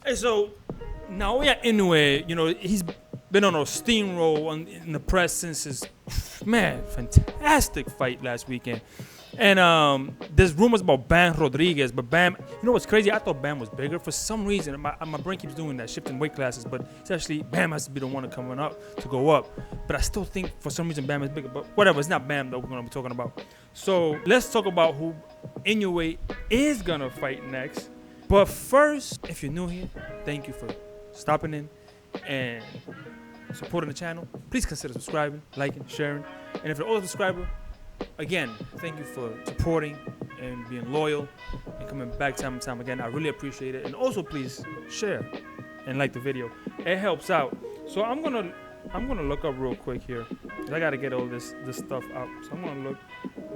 Hey, so Naoya Inoue, you know, he's been on a steamroll in the press since his fantastic fight last weekend. And there's rumors about Bam Rodriguez, but Bam, you know what's crazy? I thought Bam was bigger. For some reason, my brain keeps doing that, shifting weight classes, but it's actually Bam has to be the one coming up to go up. But I still think for some reason Bam is bigger, but whatever, it's not Bam that we're gonna be talking about. So let's talk about who Inoue is gonna fight next. But first, if you're new here, thank you for stopping in and supporting the channel. Please consider subscribing, liking, sharing. And if you're an old subscriber, again, thank you for supporting and being loyal and coming back time and time again. I really appreciate it. And also, please share and like the video. It helps out. So I'm gonna look up real quick here. I gotta get all this stuff out. So I'm gonna look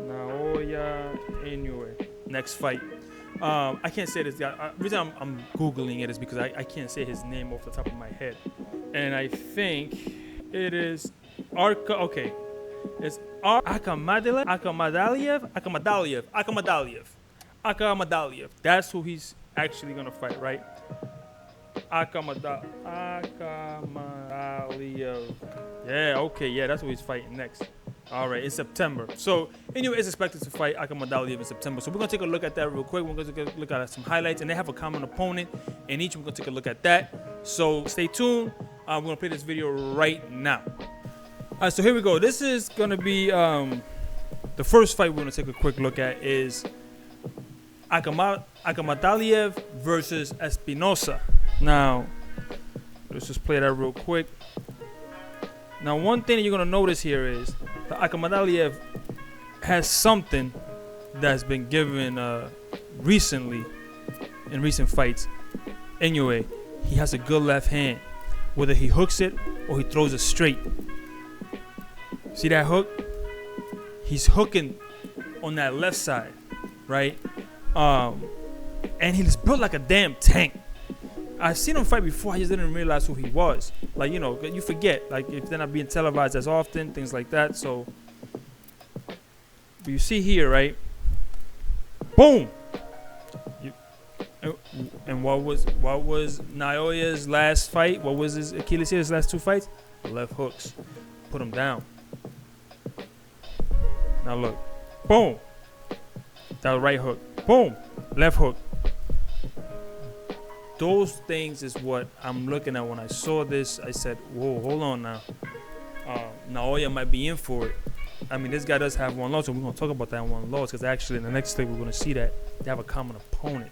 Naoya Inoue next fight. I can't say this guy. The reason I'm googling it is because I can't say his name off the top of my head. And I think it is okay. It's Akamadaliev. That's who he's actually gonna fight, right? Akamadaliev. Yeah, okay, yeah, that's who he's fighting next. All right, in September. So Inoue is expected to fight Akamadaliev in September. So we're gonna take a look at that real quick. We're gonna take a look at some highlights, and they have a common opponent in each. We're gonna take a look at that. So stay tuned. We're gonna play this video right now. All right, so here we go. This is gonna be the first fight we're gonna take a quick look at is Akamadaliev versus Espinosa. Now, let's just play that real quick. Now, one thing that you're gonna notice here is that Akamadaliev has something that's been given recently in recent fights. Anyway, he has a good left hand, whether he hooks it or he throws it straight. See that hook? He's hooking on that left side, right? And he's built like a damn tank. I've seen him fight before. I just didn't realize who he was. Like, you know, you forget. Like, if they're not being televised as often, things like that. So, but you see here, right? Boom. And what was Naoya's last fight? What was his Achilles heel? His last two fights? Left hooks. Put him down. Now look. Boom. That was right hook. Boom. Left hook. Those things is what I'm looking at. When I saw this, I said, whoa, hold on now. Naoya might be in for it. I mean, this guy does have one loss, so we're going to talk about that one loss, because actually in the next clip, we're going to see that they have a common opponent.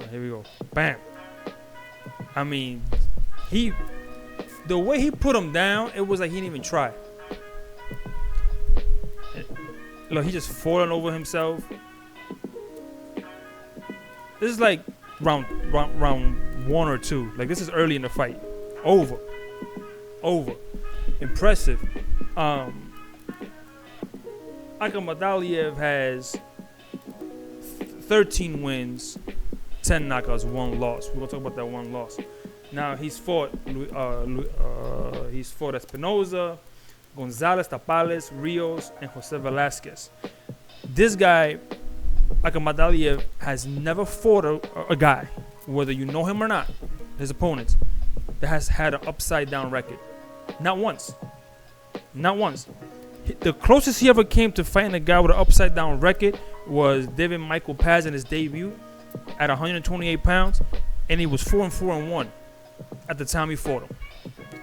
Here we go. Bam. I mean, the way he put him down, it was like he didn't even try. Look, he just falling over himself. This is like round 1 or 2. Like, this is early in the fight. Over. Impressive. Akamadaliev has 13 wins, 10 knockouts, 1 loss. We're gonna talk about that 1 loss. Now he's fought Espinosa, Gonzalez, Tapales, Rios, and Jose Velasquez. This guy, Akamadaliev, has never fought a guy, whether you know him or not, his opponents, that has had an upside down record. Not once. The closest he ever came to fighting a guy with an upside down record was David Michael Paz in his debut at 128 pounds, and he was 4-4-1 at the time he fought him.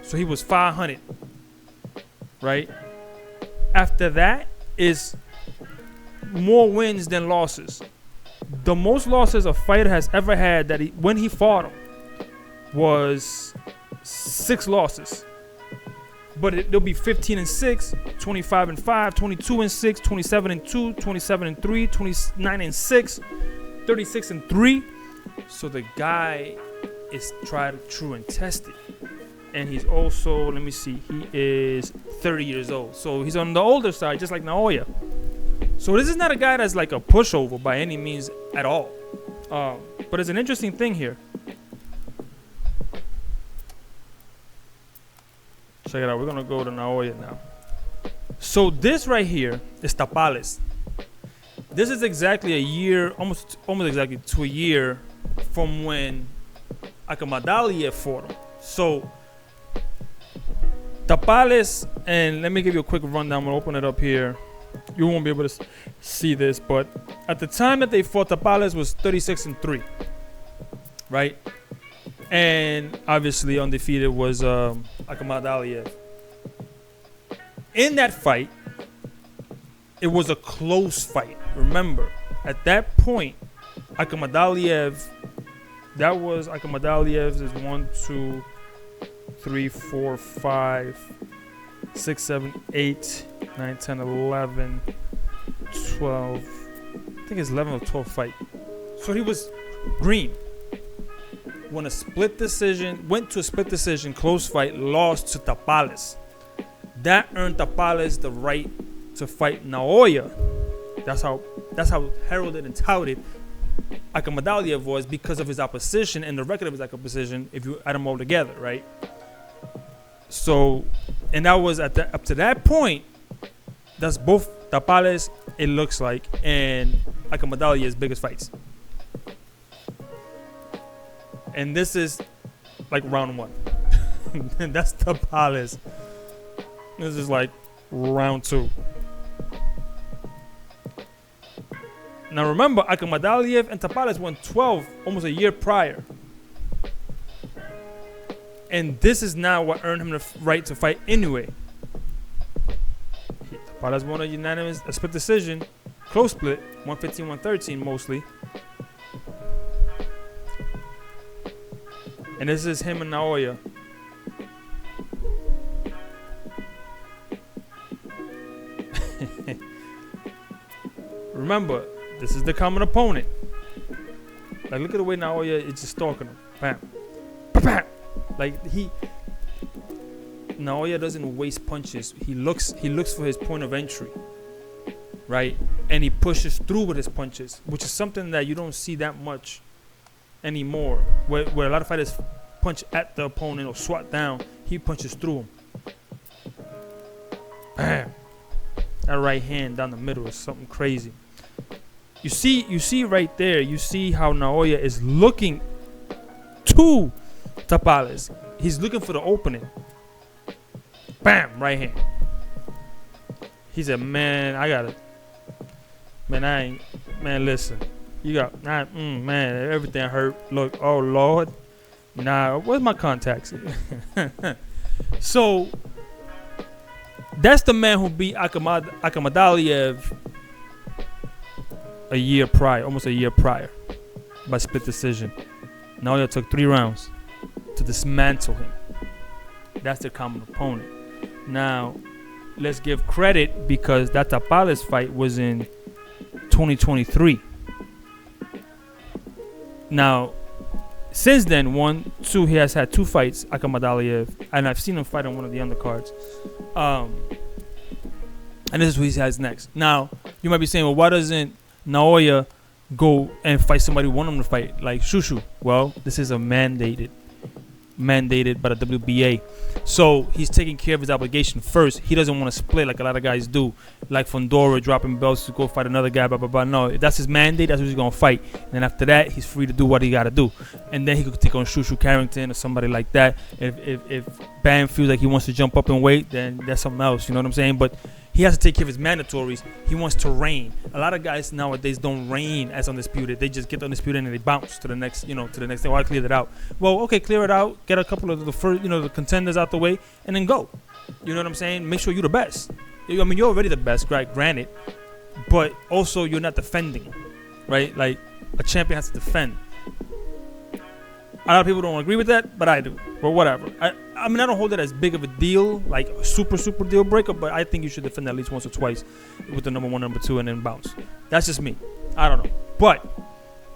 So he was 500, right? After that is more wins than losses. The most losses a fighter has ever had when he fought him was 6 losses. But it'll be 15-6, 25-5, 22-6, 27-2, 27-3, 29-6, 36-3. So the guy is tried, true, and tested. And he's also, let me see, he is 30 years old. So he's on the older side, just like Naoya. So this is not a guy that's like a pushover by any means at all. But it's an interesting thing here. Check it out. We're going to go to Naoya now. So this right here is Tapales. This is exactly a year, almost exactly to a year from when Akamadaliev fought him. So Tapales, and let me give you a quick rundown. I'm gonna open it up here. You won't be able to see this, but at the time that they fought, Tapales was 36-3, right? And obviously undefeated was Akamadaliev. In that fight, it was a close fight. Remember, at that point, Akamadaliev, that was Akamadaliev's is 1, 2, 3, 4, 5, 6, 7, 8, 9, 10, 11, 12. I think it's 11 or 12 fight. So he was green. Went to a split decision, close fight, lost to Tapales. That earned Tapales the right to fight Naoya. That's how heralded and touted Akamadaliev was, because of his opposition and the record of his opposition, if you add them all together, right? So, and that was up to that point, that's both Tapales, it looks like, and Akamadaliev's biggest fights. And this is like round 1. And that's Tapales. This is like round 2. Now remember, Akamadaliev and Tapales won 12 almost a year prior. And this is now what earned him the right to fight Inoue. Tapales won a split decision, close split, 115-113 mostly. And this is him and Naoya. Remember, this is the common opponent. Like, look at the way Naoya is just stalking him. Bam. Bam. Like, Naoya doesn't waste punches. He looks for his point of entry, right? And he pushes through with his punches, which is something that you don't see that much anymore. Where a lot of fighters punch at the opponent or swat down, he punches through him. Bam. That right hand down the middle is something crazy. You see right there, you see how Naoya is looking to Tapales. He's looking for the opening. Bam, right hand. He said, man, listen. You got, man, everything hurt. Look, oh, Lord. Nah, where's my contacts? So, that's the man who beat Akamadaliev almost a year prior, by split decision. Naoya took 3 rounds to dismantle him. That's the common opponent. Now, let's give credit, because that Tapales fight was in 2023. Now, since then, he has had 2 fights, Akamadaliev, and I've seen him fight on one of the undercards. And this is who he has next. Now, you might be saying, well, why doesn't Naoya go and fight somebody who want him to fight, like Shushu? Well, this is a mandated by the WBA. So he's taking care of his obligation first. He doesn't want to split like a lot of guys do, like Fondora dropping belts to go fight another guy, blah, blah, blah. No, if that's his mandate, that's what he's going to fight. And then after that, he's free to do what he got to do. And then he could take on Shushu Carrington or somebody like that. If Bam feels like he wants to jump up in weight, then that's something else. You know what I'm saying? But he has to take care of his mandatories. He wants to reign. A lot of guys nowadays don't reign as undisputed. They just get undisputed and they bounce to the next, thing. Oh, I cleared it out. Well, okay, clear it out. Get a couple of the first, the contenders out the way, and then go. You know what I'm saying? Make sure you're the best. I mean, you're already the best, right? Granted, but also you're not defending, right? Like, a champion has to defend. A lot of people don't agree with that, but I do. But whatever. I mean, I don't hold it as big of a deal, like a super deal breaker, but I think you should defend at least once or twice with the number 1, number 2, and then bounce. That's just me. I don't know. But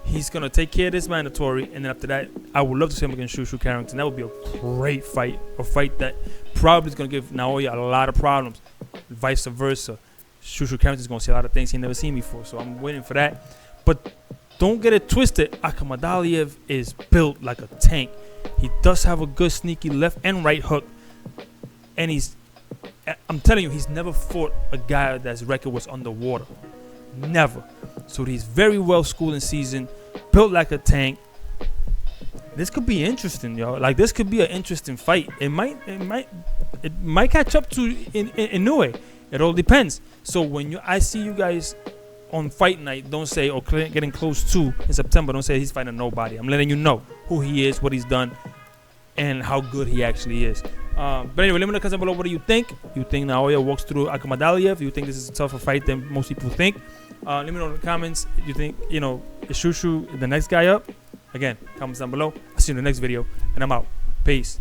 he's going to take care of this mandatory, and then after that, I would love to see him against Shushu Carrington. That would be a great fight. A fight that probably is going to give Naoya a lot of problems. Vice versa. Shushu Carrington is going to see a lot of things he's never seen before, so I'm waiting for that. But don't get it twisted. Akamadaliev is built like a tank. He does have a good sneaky left and right hook. And I'm telling you, he's never fought a guy that's record was underwater. Never. So he's very well schooled and seasoned, built like a tank, this could be interesting, yo. Like this could be an interesting fight. It might catch up to Inoue. It all depends. So when I see you guys on fight night, don't say getting close to in September. Don't say he's fighting nobody. I'm letting you know who he is, what he's done, and how good he actually is. But anyway, let me know comment below. What do you think? You think Naoya walks through Akamadaliev? You think this is a tougher fight than most people think? Let me know in the comments. You think is Shushu the next guy up? Again, comments down below. I'll see you in the next video, and I'm out. Peace.